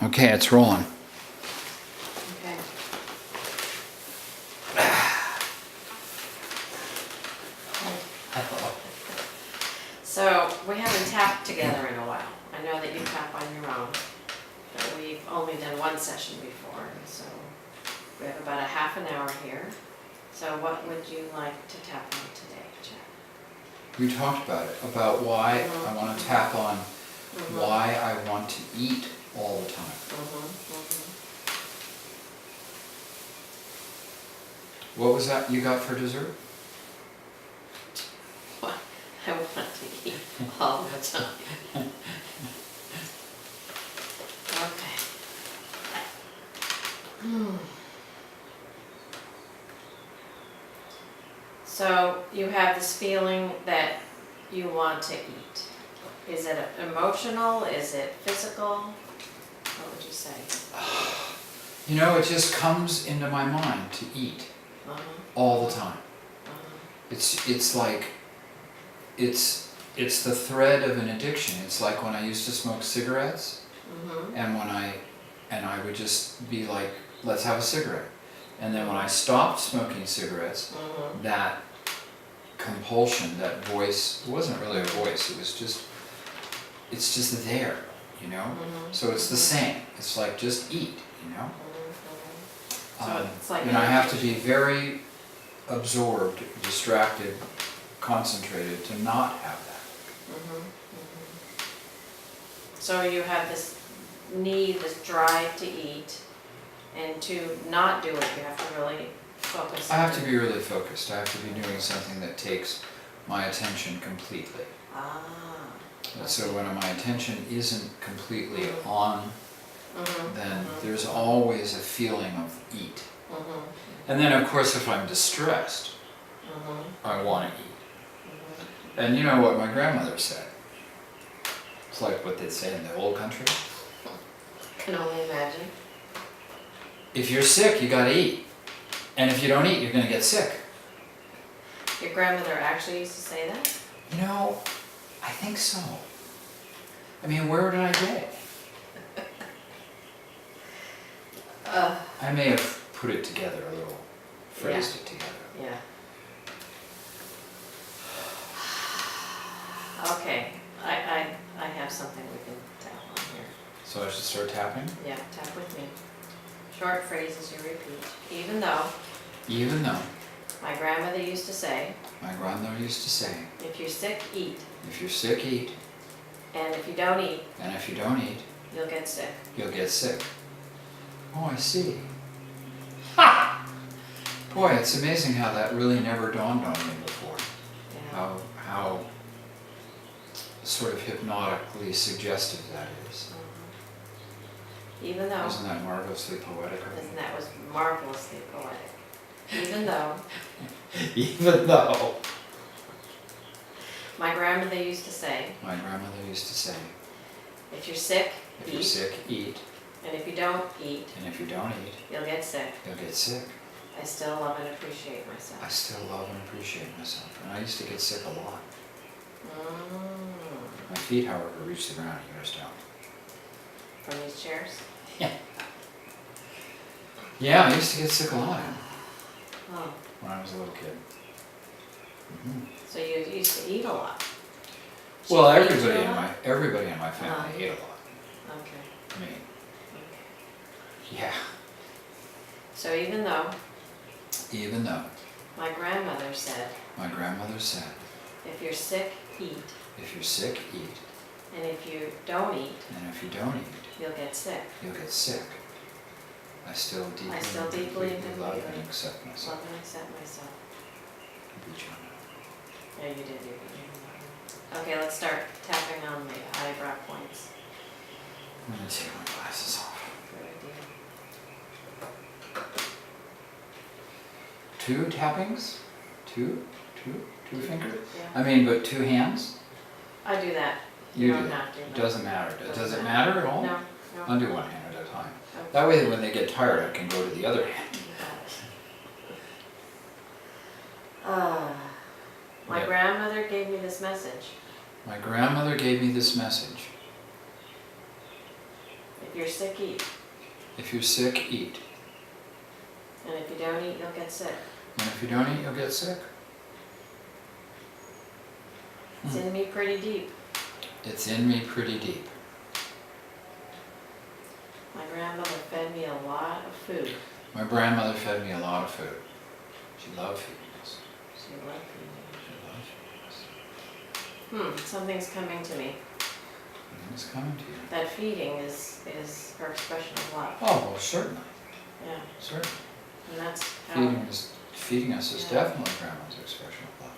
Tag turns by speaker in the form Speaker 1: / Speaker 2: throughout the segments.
Speaker 1: Okay, it's rolling.
Speaker 2: Okay. So, we haven't tapped together in a while. I know that you tap on your own, but we've only done one session before, and so we have about a half an hour here. So what would you like to tap on today, Jack?
Speaker 1: We talked about it, about why I want to tap on why I want to eat all the time. What was that you got for dessert?
Speaker 2: I want to eat all the time. Okay. So you have this feeling that you want to eat. Is it emotional? Is it physical? What would you say?
Speaker 1: You know, it just comes into my mind to eat all the time. It's like, it's the thread of an addiction. It's like when I used to smoke cigarettes, and I would just be like, let's have a cigarette. And then when I stopped smoking cigarettes, that compulsion, that voice, it wasn't really a voice, it's just there, you know? So it's the same. It's like, just eat, you know?
Speaker 2: So it's like
Speaker 1: and I have to be very absorbed, distracted, concentrated to not have that.
Speaker 2: So you have this need, this drive to eat, and to not do it, you have to really focus.
Speaker 1: I have to be really focused. I have to be doing something that takes my attention completely. So when my attention isn't completely on, then there's always a feeling of eat. And then of course if I'm distressed, I want to eat. And you know what my grandmother said? It's like what they say in the old country.
Speaker 2: Can only imagine.
Speaker 1: If you're sick, you gotta eat. And if you don't eat, you're gonna get sick.
Speaker 2: Your grandmother actually used to say that?
Speaker 1: You know, I think so. I mean, where did I get it? I may have put it together a little, phrased it together.
Speaker 2: Yeah. Okay, I have something we can tap on here.
Speaker 1: So I should start tapping?
Speaker 2: Yeah, tap with me. Short phrases you repeat. Even though my grandmother used to say,
Speaker 1: My grandmother used to say,
Speaker 2: if you're sick, eat.
Speaker 1: if you're sick, eat.
Speaker 2: And if you don't eat,
Speaker 1: And if you don't eat,
Speaker 2: you'll get sick.
Speaker 1: you'll get sick. Oh, I see. Ha! Boy, it's amazing how that really never dawned on me before.
Speaker 2: Yeah.
Speaker 1: How sort of hypnotically suggestive that is.
Speaker 2: Even though,
Speaker 1: Isn't that marvelously poetic?
Speaker 2: and that was marvelously poetic. Even though
Speaker 1: Even though
Speaker 2: my grandmother used to say,
Speaker 1: my grandmother used to say,
Speaker 2: if you're sick,
Speaker 1: if
Speaker 2: eat.
Speaker 1: you're sick, eat.
Speaker 2: And if you don't eat,
Speaker 1: And if you don't eat,
Speaker 2: you'll get sick.
Speaker 1: you'll get sick.
Speaker 2: I still love and appreciate
Speaker 1: I
Speaker 2: myself.
Speaker 1: still love and appreciate myself. And I used to get sick a lot. My feet, however, reach the ground, yours don't.
Speaker 2: From these chairs?
Speaker 1: Yeah, I used to get sick a lot
Speaker 2: Oh,
Speaker 1: when I was a little kid.
Speaker 2: so you used to eat a lot?
Speaker 1: Well,
Speaker 2: She feeds you
Speaker 1: everybody
Speaker 2: a
Speaker 1: in
Speaker 2: lot?
Speaker 1: everybody in my family ate a lot.
Speaker 2: Okay.
Speaker 1: I mean,
Speaker 2: Okay.
Speaker 1: yeah.
Speaker 2: So even though
Speaker 1: Even though
Speaker 2: my grandmother said,
Speaker 1: my grandmother said,
Speaker 2: if you're sick, eat.
Speaker 1: if you're sick, eat.
Speaker 2: And if you don't eat,
Speaker 1: And if you don't eat,
Speaker 2: you'll get sick.
Speaker 1: you'll get sick. I still deeply,
Speaker 2: deeply and
Speaker 1: love
Speaker 2: completely
Speaker 1: and accept myself.
Speaker 2: Love and accept myself.
Speaker 1: I beat you on that.
Speaker 2: Yeah, you did. You did. Okay, let's start tapping on the eyebrow points.
Speaker 1: I'm gonna take my glasses off.
Speaker 2: Good idea.
Speaker 1: 2 tappings? 2 fingers?
Speaker 2: Yeah.
Speaker 1: I mean, but 2 hands?
Speaker 2: I do that.
Speaker 1: You
Speaker 2: don't
Speaker 1: do that.
Speaker 2: have to,
Speaker 1: It
Speaker 2: but-
Speaker 1: doesn't matter. Does it matter at all?
Speaker 2: No,
Speaker 1: I'll
Speaker 2: no.
Speaker 1: do 1 hand at a time.
Speaker 2: Okay.
Speaker 1: That way when they get tired, I can go to the other hand.
Speaker 2: My
Speaker 1: Yep.
Speaker 2: grandmother gave me this message.
Speaker 1: My grandmother gave me this message.
Speaker 2: If If you're sick, eat.
Speaker 1: If you're sick, eat.
Speaker 2: And if you don't eat, you'll get sick.
Speaker 1: And if you don't eat, you'll get sick.
Speaker 2: It's in me pretty deep.
Speaker 1: It's in me pretty deep.
Speaker 2: My grandmother fed me a lot of food.
Speaker 1: My grandmother fed me a lot of food. She loved feeding us.
Speaker 2: She loved feeding
Speaker 1: She loved feeding us.
Speaker 2: me. Something's coming to me.
Speaker 1: It's coming to you.
Speaker 2: That feeding is her expression of love.
Speaker 1: Oh, well, certainly.
Speaker 2: Yeah.
Speaker 1: Certainly.
Speaker 2: And that's how.
Speaker 1: Feeding us is definitely grandma's expression of love.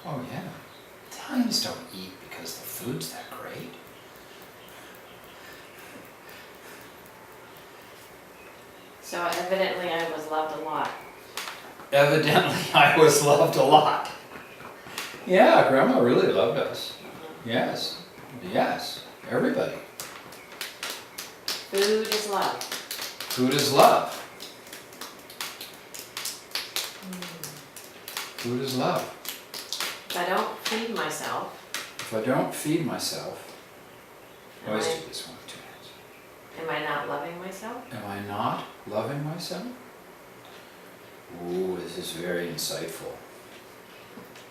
Speaker 2: Yeah.
Speaker 1: Oh, yeah. Italians don't eat because the food's that great.
Speaker 2: So evidently I was loved a lot.
Speaker 1: Evidently, I was loved a lot. Yeah, grandma really loved us. Yes. Yes. Everybody.
Speaker 2: Food is love.
Speaker 1: Food is love. Food is love.
Speaker 2: If I don't feed myself,
Speaker 1: If I don't feed myself,
Speaker 2: am
Speaker 1: always
Speaker 2: I,
Speaker 1: do this one with 2 hands.
Speaker 2: am I not loving myself?
Speaker 1: Am I not loving myself? Ooh, this is very insightful.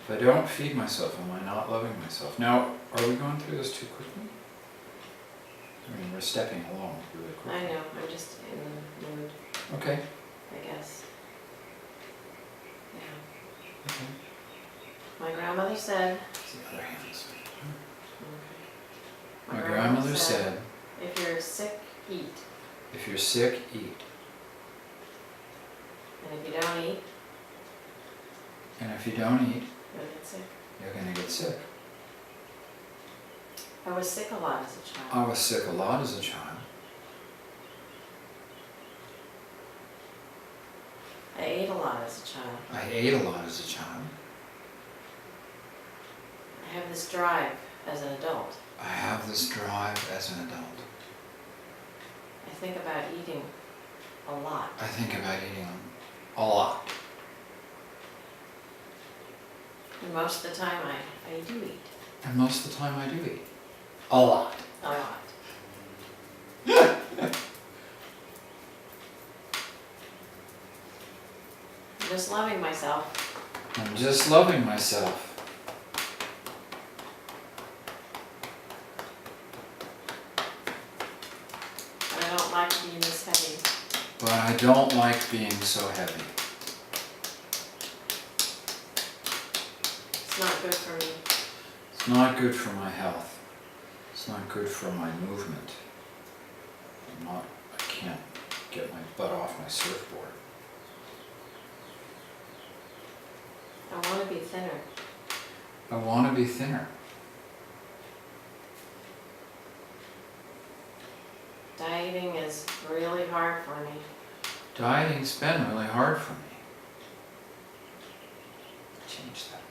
Speaker 1: If I don't feed myself, am I not loving myself? Now, are we going through this too quickly? I mean, we're stepping along really
Speaker 2: I
Speaker 1: quickly.
Speaker 2: know, I'm just in the mood,
Speaker 1: Okay.
Speaker 2: I guess. Yeah.
Speaker 1: Okay.
Speaker 2: My grandmother said,
Speaker 1: It's the other hands.
Speaker 2: my
Speaker 1: My grandmother said,
Speaker 2: if you're sick, eat.
Speaker 1: if you're sick, eat.
Speaker 2: And if you don't eat,
Speaker 1: And if you don't eat,
Speaker 2: you'll get sick.
Speaker 1: you're gonna get sick.
Speaker 2: I was sick a lot as a child.
Speaker 1: I was sick a lot as a child.
Speaker 2: I ate a lot as a child.
Speaker 1: I ate a lot as a child.
Speaker 2: I have this drive as an adult.
Speaker 1: I have this drive as an adult.
Speaker 2: I think about eating a lot.
Speaker 1: I think about eating a lot.
Speaker 2: And most of the time I do eat.
Speaker 1: And most of the time I do eat. A lot.
Speaker 2: A lot. I'm just loving myself.
Speaker 1: I'm just loving myself.
Speaker 2: But I don't like being this heavy.
Speaker 1: But I don't like being so heavy.
Speaker 2: It's not good for me.
Speaker 1: It's not good for my health. It's not good for my movement. I can't get my butt off my surfboard.
Speaker 2: I want to be thinner.
Speaker 1: I want to be thinner.
Speaker 2: Dieting is really hard for me.
Speaker 1: Dieting's been really hard for me. Change that.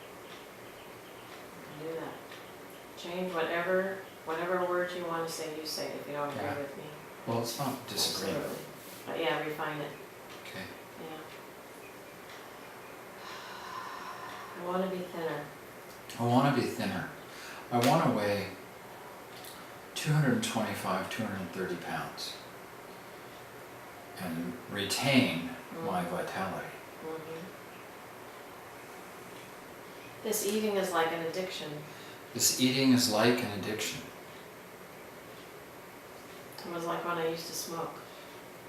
Speaker 2: Do that. Change whatever words you want to say, you say it if you don't agree
Speaker 1: Yeah.
Speaker 2: with me.
Speaker 1: Well, it's not disagreement.
Speaker 2: Absolutely. But yeah, refine it.
Speaker 1: Okay.
Speaker 2: Yeah. I want to be thinner.
Speaker 1: I want to be thinner. I want to weigh 225, 230 pounds and retain my vitality.
Speaker 2: Mhm. This eating is like an addiction.
Speaker 1: This eating is like an addiction.
Speaker 2: It was like when I used to smoke.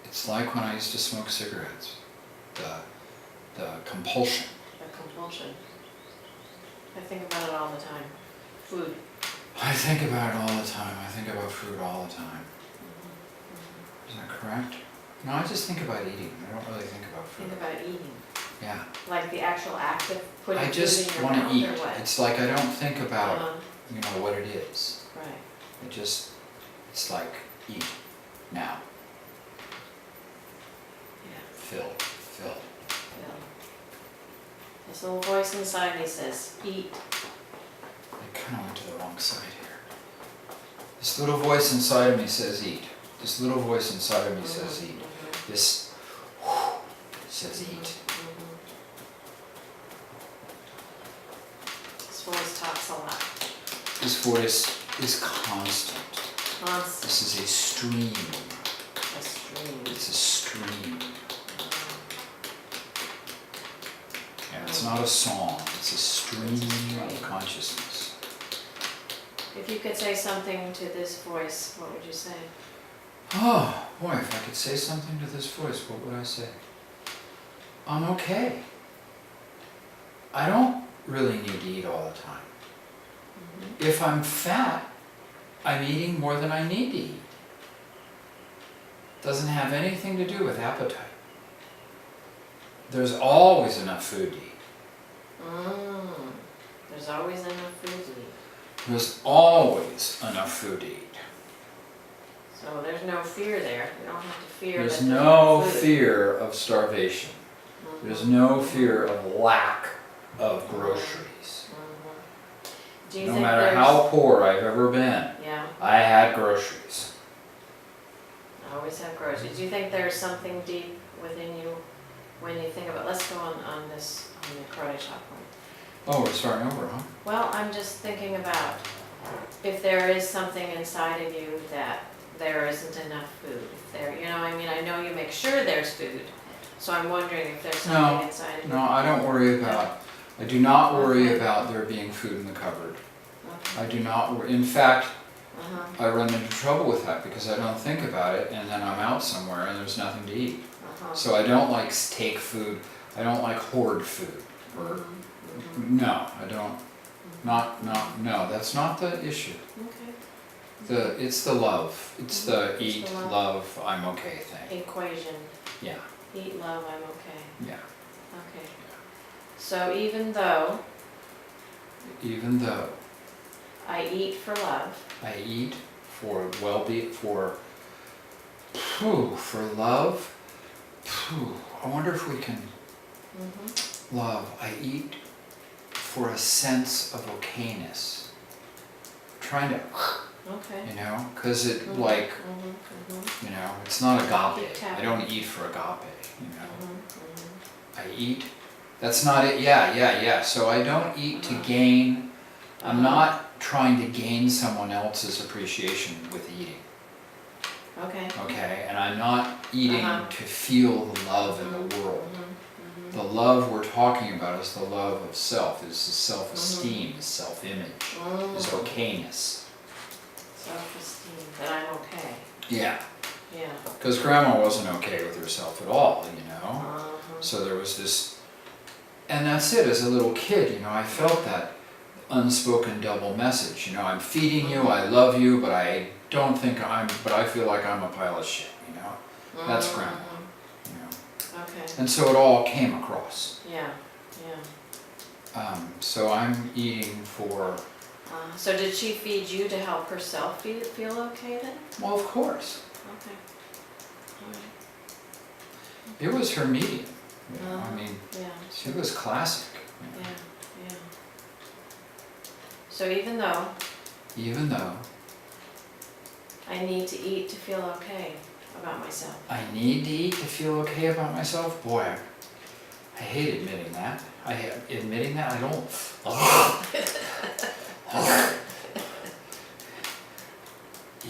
Speaker 1: It's like when I used to smoke cigarettes. The compulsion.
Speaker 2: A compulsion. I think about it all the time. Food.
Speaker 1: I think about it all the time. I think about food all the time.
Speaker 2: Mhm.
Speaker 1: Is that correct? No, I just think about eating. I don't really think about food.
Speaker 2: Think about eating.
Speaker 1: Yeah.
Speaker 2: Like the actual act of putting
Speaker 1: I
Speaker 2: food
Speaker 1: just
Speaker 2: in your
Speaker 1: want
Speaker 2: mouth
Speaker 1: to eat.
Speaker 2: or what?
Speaker 1: It's like I don't think about,
Speaker 2: Uh-huh.
Speaker 1: what it is.
Speaker 2: Right.
Speaker 1: It's like eat now.
Speaker 2: Yeah.
Speaker 1: Fill.
Speaker 2: Yeah. This little voice inside me says, eat.
Speaker 1: I kind of went to the wrong side here. This little voice inside of me says eat. This little voice inside of me says eat.
Speaker 2: Mhm.
Speaker 1: This says eat.
Speaker 2: Mhm. This voice talks a lot.
Speaker 1: This voice is constant.
Speaker 2: Constant.
Speaker 1: This is a stream.
Speaker 2: A stream.
Speaker 1: It's a stream. Yeah, it's not a song, it's a stream of consciousness.
Speaker 2: If you could say something to this voice, what would you say?
Speaker 1: Oh, boy, if I could say something to this voice, what would I say? I'm okay. I don't really need to eat all the time.
Speaker 2: Mm-hmm.
Speaker 1: If I'm fat, I'm eating more than I need to eat. Doesn't have anything to do with appetite. There's always enough food to eat.
Speaker 2: There's always enough food to eat.
Speaker 1: There's always enough food to eat.
Speaker 2: So there's no fear there. You don't have to fear
Speaker 1: There's
Speaker 2: that
Speaker 1: no
Speaker 2: food.
Speaker 1: fear of starvation.
Speaker 2: Mhm.
Speaker 1: There's no fear of lack of groceries.
Speaker 2: Mhm. Do you
Speaker 1: No
Speaker 2: think
Speaker 1: matter
Speaker 2: there's-
Speaker 1: how poor I've ever been,
Speaker 2: Yeah,
Speaker 1: I had groceries.
Speaker 2: I always have groceries. Do you think there's something deep within you when you think about, let's go on this, on the karate chop one.
Speaker 1: Oh, we're starting over, huh?
Speaker 2: Well, I'm just thinking about if there is something inside of you that there isn't enough food. If there, you know, I mean, I know you make sure there's food, so I'm wondering if there's something inside of you.
Speaker 1: No, I don't worry about, I do not worry about there being food in the cupboard.
Speaker 2: Okay.
Speaker 1: I do not worry, in fact,
Speaker 2: Uh-huh,
Speaker 1: I run into trouble with that because I don't think about it and then I'm out somewhere and there's nothing to eat.
Speaker 2: uh-huh.
Speaker 1: So I don't like take food, I don't like hoard food. Or,
Speaker 2: Mhm, mhm,
Speaker 1: no, I don't, no, that's not the issue.
Speaker 2: okay.
Speaker 1: It's the love, it's the
Speaker 2: It's
Speaker 1: eat,
Speaker 2: the love.
Speaker 1: love, I'm okay thing.
Speaker 2: Equation,
Speaker 1: Yeah,
Speaker 2: eat, love, I'm okay.
Speaker 1: yeah.
Speaker 2: Okay. So even though
Speaker 1: Even though
Speaker 2: I eat for love,
Speaker 1: I eat for well-being, for love, I wonder if we can
Speaker 2: mhm,
Speaker 1: love. I eat for a sense of okayness. Trying to,
Speaker 2: okay.
Speaker 1: you know, because it
Speaker 2: Mhm,
Speaker 1: like,
Speaker 2: mhm, mhm,
Speaker 1: you know, it's not agape.
Speaker 2: Keep tapping.
Speaker 1: I don't eat for agape, you know.
Speaker 2: mhm, mhm.
Speaker 1: I eat, that's not it, yeah. So I don't eat to gain, I'm not trying to gain someone else's appreciation with eating,
Speaker 2: Okay.
Speaker 1: okay? And I'm not eating
Speaker 2: Uh-huh.
Speaker 1: to feel the love in the world.
Speaker 2: Mhm,
Speaker 1: The love we're talking about is the love of self, is the self-esteem, is self-image,
Speaker 2: mhm.
Speaker 1: is okayness.
Speaker 2: Self-esteem, that I'm okay,
Speaker 1: Yeah,
Speaker 2: yeah.
Speaker 1: because grandma wasn't okay with herself at all, you know?
Speaker 2: Uh-huh.
Speaker 1: So there was this, and that's it, as a little kid, you know, I felt that unspoken double message, you know, I'm feeding you, I love you, but I don't think but I feel like I'm a pile of shit, you know? That's grandma, you know?
Speaker 2: Mhm. Okay,
Speaker 1: And so it all came across.
Speaker 2: yeah.
Speaker 1: So I'm eating for,
Speaker 2: So did she feed you to help herself feel okay then?
Speaker 1: well, of course,
Speaker 2: Okay. All right.
Speaker 1: it was her medium, you know, I
Speaker 2: Uh-huh.
Speaker 1: mean,
Speaker 2: Yeah,
Speaker 1: she was classic, you know?
Speaker 2: yeah. So even though
Speaker 1: Even though
Speaker 2: I need to eat to feel okay about myself.
Speaker 1: I need to eat to feel okay about myself, boy, I hate admitting that. Admitting that, I don't.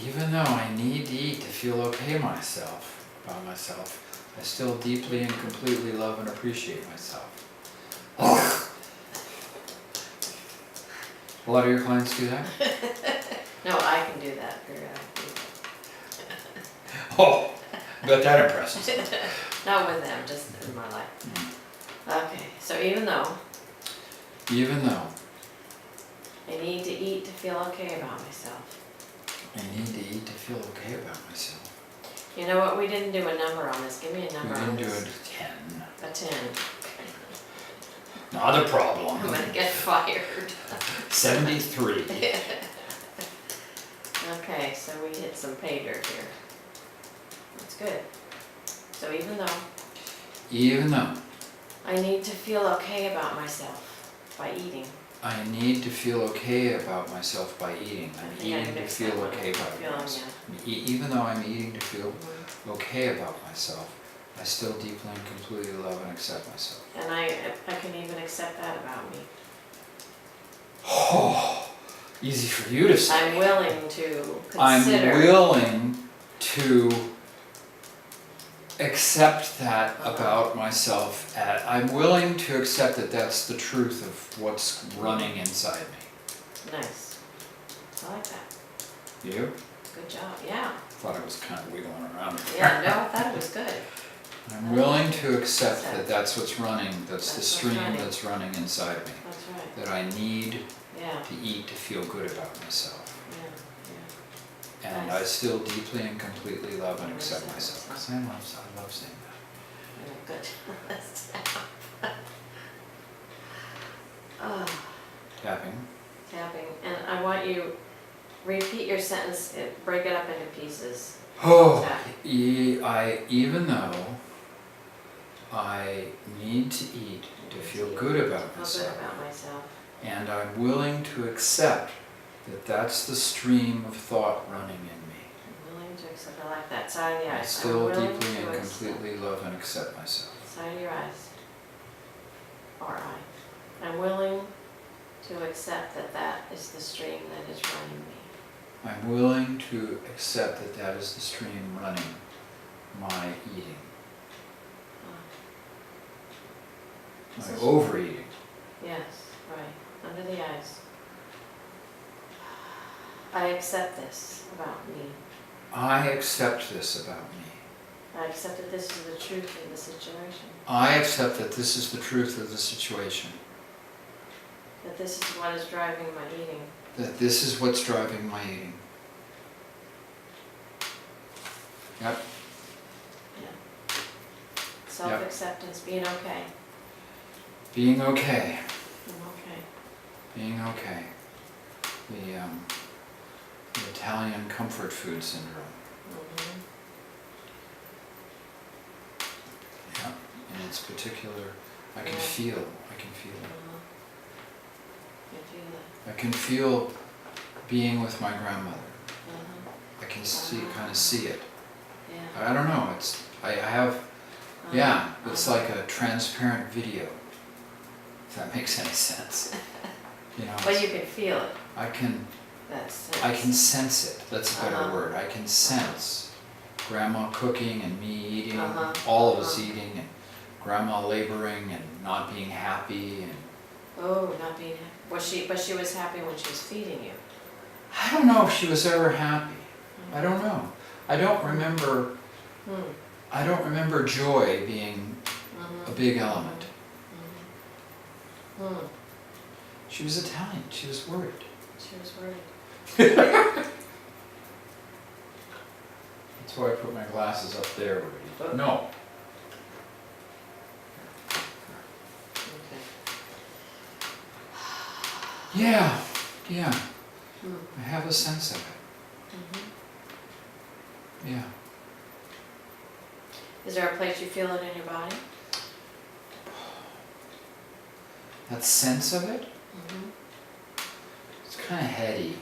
Speaker 1: Even though I need to eat to feel okay about myself, I still deeply and completely love and appreciate myself. A lot of your clients do that?
Speaker 2: No, I can do that.
Speaker 1: Oh, bet that impresses them.
Speaker 2: Not with them, just in my life. Okay, so even though I need to eat to feel okay about myself.
Speaker 1: I need to eat to feel okay about myself.
Speaker 2: You know what, we didn't do a number on this. Give me a
Speaker 1: We
Speaker 2: number
Speaker 1: didn't
Speaker 2: on
Speaker 1: do
Speaker 2: this.
Speaker 1: it 10.
Speaker 2: A 10.
Speaker 1: Not a
Speaker 2: I'm
Speaker 1: problem.
Speaker 2: gonna get fired.
Speaker 1: 73.
Speaker 2: Okay, so we hit some pay dirt here. That's good. So even though I need to feel okay about myself by eating.
Speaker 1: I need to feel okay about myself by eating.
Speaker 2: I
Speaker 1: I'm
Speaker 2: think I
Speaker 1: eating to
Speaker 2: mixed
Speaker 1: feel
Speaker 2: that one
Speaker 1: okay
Speaker 2: up.
Speaker 1: about
Speaker 2: Feeling,
Speaker 1: myself. Even though I'm eating to feel
Speaker 2: Mhm.
Speaker 1: okay about myself, I still deeply and completely love and accept myself.
Speaker 2: And I can even accept that about me.
Speaker 1: Oh, easy for you to say.
Speaker 2: I'm willing to
Speaker 1: I'm
Speaker 2: consider.
Speaker 1: willing to accept that about myself. I'm willing to accept that that's the truth of what's running inside me.
Speaker 2: Nice. I like that.
Speaker 1: You?
Speaker 2: Good job, yeah.
Speaker 1: Thought I was kind of wiggling around.
Speaker 2: Yeah, no, I thought it was good.
Speaker 1: I'm willing to accept that that's what's running, that's the
Speaker 2: That's what's
Speaker 1: stream
Speaker 2: running.
Speaker 1: that's running inside me.
Speaker 2: That's right.
Speaker 1: That I need
Speaker 2: Yeah,
Speaker 1: to eat to feel good about myself.
Speaker 2: yeah,
Speaker 1: And
Speaker 2: Nice.
Speaker 1: I still deeply and completely love and accept
Speaker 2: Accept
Speaker 1: myself.
Speaker 2: myself.
Speaker 1: I love saying that.
Speaker 2: yeah. Good. Oh,
Speaker 1: Tapping.
Speaker 2: tapping, and I want you, repeat your sentence, break it up into pieces.
Speaker 1: Oh,
Speaker 2: Tap.
Speaker 1: even though I need to eat to feel good about
Speaker 2: Feel
Speaker 1: myself,
Speaker 2: good about myself.
Speaker 1: and I'm willing to accept that that's the stream of thought running in me.
Speaker 2: I'm willing to accept, I like that, side of the
Speaker 1: I
Speaker 2: eyes.
Speaker 1: still
Speaker 2: I'm willing
Speaker 1: deeply
Speaker 2: to
Speaker 1: and
Speaker 2: accept.
Speaker 1: completely love and accept myself.
Speaker 2: Side of your eyes. Or eye. I'm willing to accept that that is the stream that is running me.
Speaker 1: I'm willing to accept that that is the stream running my eating,
Speaker 2: This
Speaker 1: my
Speaker 2: is-
Speaker 1: overeating.
Speaker 2: Yes, right, under the eyes. I accept this about me.
Speaker 1: I accept this about me.
Speaker 2: I accept that this is the truth of the situation.
Speaker 1: I accept that this is the truth of the situation.
Speaker 2: That this is what is driving my eating.
Speaker 1: That this is what's driving my eating. Yep.
Speaker 2: Self-acceptance, being okay.
Speaker 1: Being okay.
Speaker 2: I'm okay.
Speaker 1: Being okay. The Italian comfort food syndrome.
Speaker 2: Mhm.
Speaker 1: Yep. In its particular, I can
Speaker 2: Yeah.
Speaker 1: feel it.
Speaker 2: I feel that.
Speaker 1: I can feel being with my grandmother.
Speaker 2: Uh-huh.
Speaker 1: I can kind of see it.
Speaker 2: Yeah.
Speaker 1: I don't know, I have, yeah, it's like a transparent video, if that makes any sense. You know,
Speaker 2: But you can feel it.
Speaker 1: I can sense it, that's a better
Speaker 2: Uh-huh.
Speaker 1: word. I can sense grandma cooking and me eating,
Speaker 2: Uh-huh.
Speaker 1: all of us
Speaker 2: Uh-huh.
Speaker 1: eating, and grandma laboring and not being happy, and
Speaker 2: Oh, not being happy. But she was happy when she was feeding you.
Speaker 1: I don't know if she was ever happy. I don't know. I don't remember joy being a big element. She was Italian, she was worried.
Speaker 2: She was worried.
Speaker 1: That's why I put my glasses up there already. No.
Speaker 2: Okay.
Speaker 1: Yeah.
Speaker 2: Hmm.
Speaker 1: I have a sense of it.
Speaker 2: Mhm.
Speaker 1: Yeah.
Speaker 2: Is there a place you feel it in your body?
Speaker 1: That sense of it,
Speaker 2: Mm-hmm.
Speaker 1: it's kind of heady.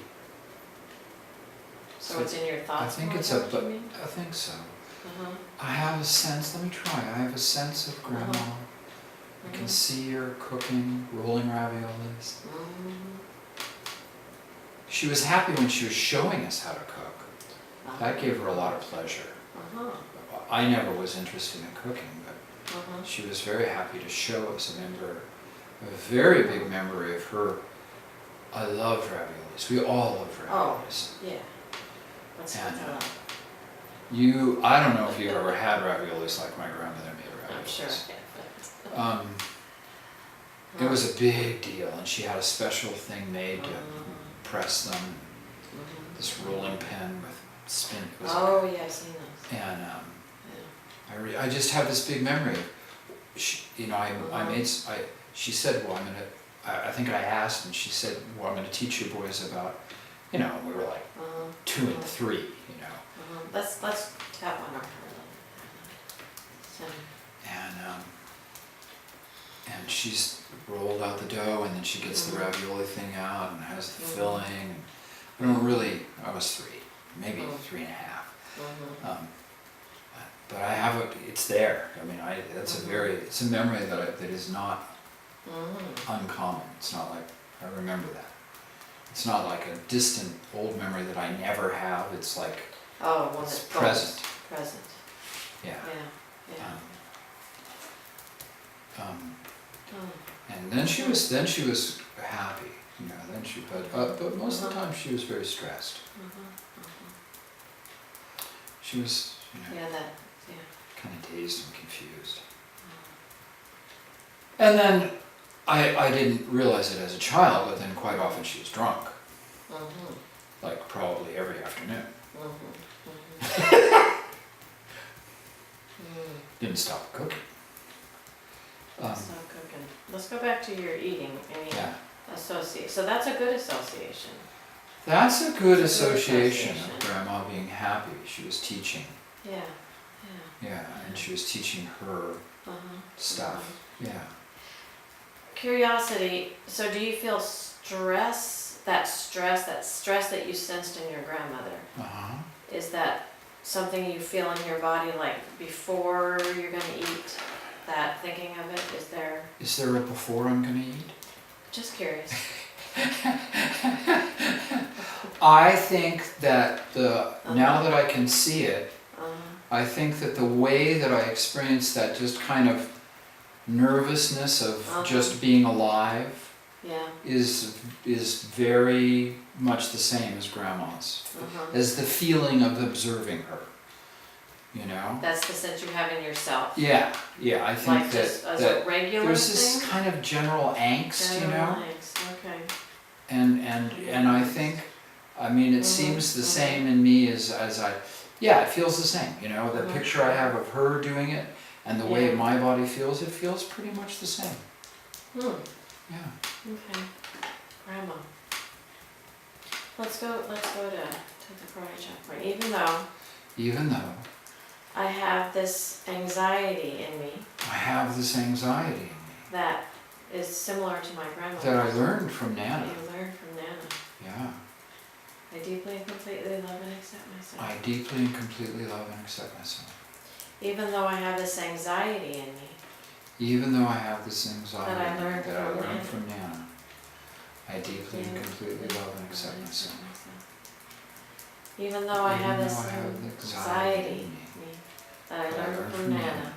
Speaker 2: So it's in your
Speaker 1: I
Speaker 2: thoughts
Speaker 1: think
Speaker 2: more,
Speaker 1: it's
Speaker 2: is that what you mean?
Speaker 1: I think so.
Speaker 2: Uh-huh.
Speaker 1: I have a sense, let me try. I have a sense of grandma. I can
Speaker 2: Mhm.
Speaker 1: see her cooking, rolling raviolis.
Speaker 2: Mhm.
Speaker 1: She was happy when she was showing us how to cook.
Speaker 2: Uh-huh.
Speaker 1: That gave her a lot of pleasure.
Speaker 2: Uh-huh.
Speaker 1: I never was interested in cooking, but
Speaker 2: Uh-huh.
Speaker 1: she was very happy to show us a very big memory of her. I loved raviolis. We all love raviolis.
Speaker 2: Yeah. What's
Speaker 1: And,
Speaker 2: that?
Speaker 1: I don't know if you ever had raviolis like my grandmother made raviolis.
Speaker 2: I'm sure.
Speaker 1: It was a big deal, and she had a special thing made to press them.
Speaker 2: Mhm.
Speaker 1: This rolling pin with spin. It was
Speaker 2: Oh, yeah, I've seen those.
Speaker 1: And
Speaker 2: Yeah.
Speaker 1: I just have this big memory of, she said, well, I think I asked, and she said, well, I'm gonna teach you boys about, we were like
Speaker 2: Uh-huh.
Speaker 1: 2 and 3,
Speaker 2: Uh-huh. Let's tap on our
Speaker 1: and she's rolled out the dough, and then she gets the ravioli thing out and has the filling. I was 3, maybe 3 and a half.
Speaker 2: Mhm.
Speaker 1: But I have it's there. It's a memory that is not
Speaker 2: Mhm.
Speaker 1: uncommon. It's not like, I remember that. It's not like a distant old memory that I never have. It's like
Speaker 2: Oh, one
Speaker 1: it's
Speaker 2: that's
Speaker 1: present.
Speaker 2: present,
Speaker 1: Yeah.
Speaker 2: yeah, yeah. Oh.
Speaker 1: And then she was happy, you know. Then she, but most of the time she was very stressed. She was, you know,
Speaker 2: Yeah, that, yeah.
Speaker 1: kind of dazed and confused. And then I didn't realize it as a child, but then quite often she was drunk, like probably every afternoon. Didn't stop cooking.
Speaker 2: Stop cooking. Let's go back to your eating.
Speaker 1: Yeah.
Speaker 2: So that's a good association.
Speaker 1: That's a good association
Speaker 2: association.
Speaker 1: of Grandma being happy. She was teaching.
Speaker 2: Yeah,
Speaker 1: Yeah, and she was teaching her stuff. Yeah.
Speaker 2: Curiosity, so do you feel stress that you sensed in your grandmother? Is that something you feel in your body like before you're gonna eat? That thinking of it,
Speaker 1: Is there a before I'm gonna eat?
Speaker 2: Just curious.
Speaker 1: I think that now that I can see it, I think that the way that I experience that just kind of nervousness of just being alive is very much the same as Grandma's. As the feeling of observing her, you know?
Speaker 2: That's the sense you have in yourself.
Speaker 1: Yeah, I think
Speaker 2: Like
Speaker 1: that,
Speaker 2: just as a regular
Speaker 1: there's this
Speaker 2: thing?
Speaker 1: kind of general angst, you
Speaker 2: General
Speaker 1: know?
Speaker 2: angst, okay.
Speaker 1: And I think, I mean, it seems the same in me as it feels the same, you know? The picture I have of her doing it and the way my body feels, it feels pretty much the same. Yeah.
Speaker 2: Okay. Grandma. Let's go to the karate chop point.
Speaker 1: Even though
Speaker 2: I have this anxiety in me
Speaker 1: I have this anxiety in me
Speaker 2: that is similar to my grandmother.
Speaker 1: that I learned from
Speaker 2: That
Speaker 1: Nana.
Speaker 2: you learned from Nana.
Speaker 1: Yeah.
Speaker 2: I deeply and completely love and accept myself.
Speaker 1: I deeply and completely love and accept myself.
Speaker 2: Even though I have this anxiety in me
Speaker 1: Even though I have this anxiety
Speaker 2: that I learned
Speaker 1: that I
Speaker 2: from
Speaker 1: learned
Speaker 2: Nana.
Speaker 1: from Nana, I deeply and completely love and accept myself.
Speaker 2: Even though I have
Speaker 1: Even
Speaker 2: this
Speaker 1: though I have
Speaker 2: anxiety
Speaker 1: in me
Speaker 2: that I
Speaker 1: that
Speaker 2: learned from Nana,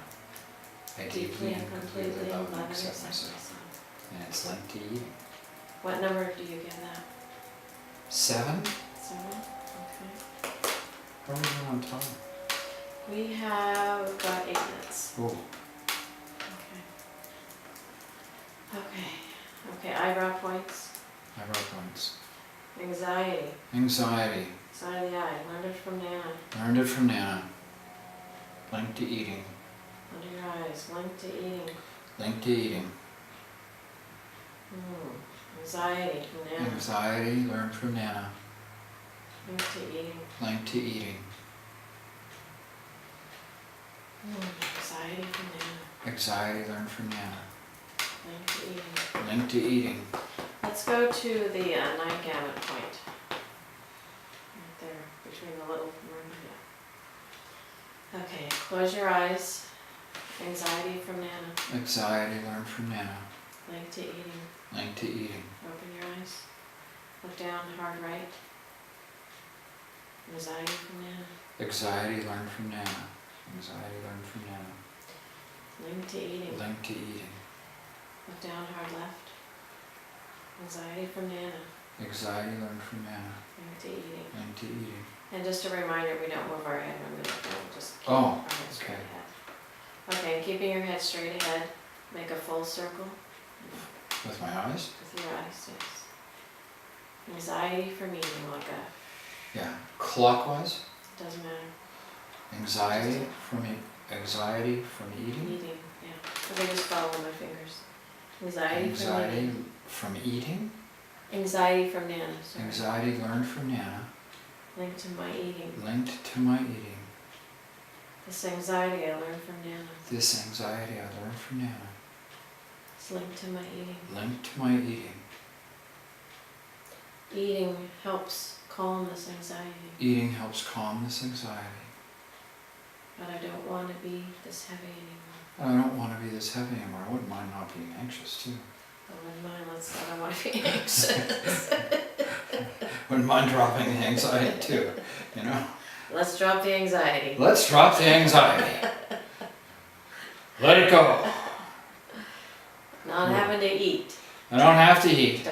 Speaker 1: I deeply and completely love and accept myself. And it's linked to eating.
Speaker 2: What number do you give that?
Speaker 1: 7?
Speaker 2: 7? Okay.
Speaker 1: How are we doing on time?
Speaker 2: We have about 8 minutes.
Speaker 1: Oh,
Speaker 2: Okay, eyebrow points.
Speaker 1: eyebrow points.
Speaker 2: Anxiety.
Speaker 1: Anxiety.
Speaker 2: Side of the eye. Learned it from Nana.
Speaker 1: Learned it from Nana. Linked to eating.
Speaker 2: Under your eyes. Linked to eating.
Speaker 1: Linked to eating.
Speaker 2: Anxiety from Nana.
Speaker 1: Anxiety learned from Nana.
Speaker 2: Linked to eating.
Speaker 1: Linked to eating.
Speaker 2: Anxiety from Nana.
Speaker 1: Anxiety learned from Nana.
Speaker 2: Linked to eating.
Speaker 1: Linked to eating.
Speaker 2: Let's go to the 9 gamut point. Right there, between the little, Okay, close your eyes. Anxiety from Nana.
Speaker 1: Anxiety learned from Nana.
Speaker 2: Linked to eating.
Speaker 1: Linked to eating.
Speaker 2: Open your eyes. Look down, hard right. Anxiety from Nana.
Speaker 1: Anxiety learned from Nana. Anxiety learned from Nana.
Speaker 2: Linked to eating.
Speaker 1: Linked to eating.
Speaker 2: Look down, hard left. Anxiety from Nana.
Speaker 1: Anxiety learned from Nana.
Speaker 2: Linked to eating.
Speaker 1: Linked to eating.
Speaker 2: And just a reminder, we don't move our head when we look down, just keep
Speaker 1: Oh,
Speaker 2: our head straight
Speaker 1: okay.
Speaker 2: ahead. Okay, and keeping your head straight ahead, make a full circle
Speaker 1: With my eyes?
Speaker 2: with your eyes, yes. Anxiety from eating, like
Speaker 1: Yeah. Clockwise?
Speaker 2: doesn't matter,
Speaker 1: Anxiety from eating?
Speaker 2: eating, yeah. Okay, just follow my fingers. Anxiety from
Speaker 1: Anxiety
Speaker 2: eating.
Speaker 1: from eating?
Speaker 2: Anxiety from Nana, sorry.
Speaker 1: Anxiety learned from Nana.
Speaker 2: Linked to my eating.
Speaker 1: Linked to my eating.
Speaker 2: This anxiety I learned from Nana.
Speaker 1: This anxiety I learned from Nana.
Speaker 2: It's linked to my eating.
Speaker 1: Linked to my eating.
Speaker 2: Eating helps calm this anxiety,
Speaker 1: Eating helps calm this anxiety.
Speaker 2: but I don't want to be this heavy anymore.
Speaker 1: I don't want to be this heavy anymore. I wouldn't mind not being anxious too.
Speaker 2: wouldn't mind, I don't want to be anxious.
Speaker 1: Wouldn't mind dropping the anxiety too, you know?
Speaker 2: Let's drop the anxiety.
Speaker 1: Let's drop the anxiety. Let it go.
Speaker 2: Not having to eat.
Speaker 1: I don't have to eat.